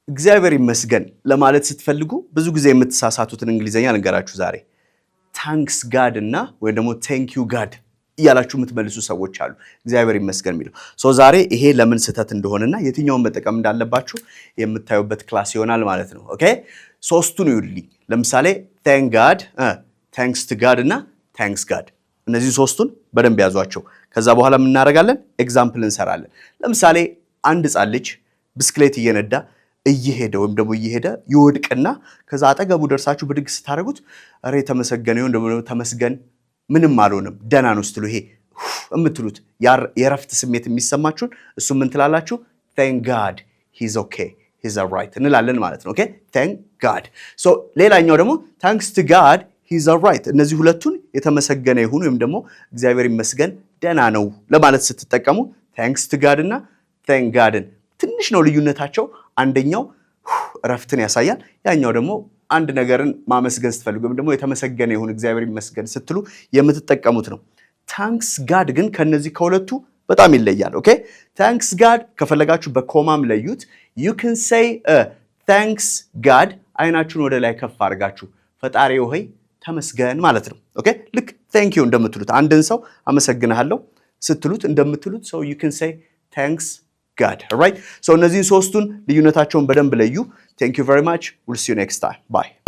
እግዚአብሔር ይመስገን ለማለት ስትፈልጉ ብዙ ጊዜ የምትሳሳቱትን እንግሊዘኛ ልንገራችሁ ዛሬ ታንክስ ጋድ እና ወይ ደግሞ ቴንክ ዩ ጋድ እያላችሁ የምትመልሱ ሰዎች አሉ። እግዚአብሔር ይመስገን የሚለው ዛሬ ይሄ ለምን ስህተት እንደሆነና የትኛውን መጠቀም እንዳለባችሁ የምታዩበት ክላስ ይሆናል ማለት ነው። ኦኬ ሶስቱን ይውልኝ። ለምሳሌ thank God thanks to God እና thanks God እነዚህ ሶስቱን በደንብ ያዟቸው። ከዛ በኋላ ምን እናደርጋለን? ኤግዛምፕል እንሰራለን። ለምሳሌ አንድ ሕፃን ልጅ ብስክሌት እየነዳ እየሄደ ወይም ደግሞ እየሄደ ይወድቅና ከዛ አጠገቡ ደርሳችሁ ብድግ ስታደርጉት አሬ ተመሰገነ ይሁን ደግሞ ተመስገን ምንም አልሆነም ደህና ነው ስትሉ ይሄ እምትሉት የረፍት ስሜት የሚሰማችሁን እሱ ምን ትላላችሁ? thank God he's okay he's all right እንላለን ማለት ነው። ኦኬ thank God ሌላኛው ደግሞ thanks to God he's all right እነዚህ ሁለቱን የተመሰገነ ይሁን ወይም ደግሞ እግዚአብሔር ይመስገን ደህና ነው ለማለት ስትጠቀሙ thanks to God እና thank God ትንሽ ነው ልዩነታቸው። አንደኛው ረፍትን ያሳያል፣ ያኛው ደግሞ አንድ ነገርን ማመስገን ስትፈልጉ ወይም ደግሞ የተመሰገነ ይሁን እግዚአብሔር ይመስገን ስትሉ የምትጠቀሙት ነው። ታንክስ ጋድ ግን ከነዚህ ከሁለቱ በጣም ይለያል። ኦኬ ታንክስ ጋድ ከፈለጋችሁ በኮማም ለዩት። you can say thanks God አይናችሁን ወደ ላይ ከፍ አድርጋችሁ ፈጣሪ ሆይ ተመስገን ማለት ነው። ኦኬ ልክ thank you እንደምትሉት አንድን ሰው አመሰግናለሁ ስትሉት እንደምትሉት you can say thanks God. All right? እነዚህን ሶስቱን ልዩነታቸውን በደንብ ለዩ። Thank you very much. We'll see you next time. Bye.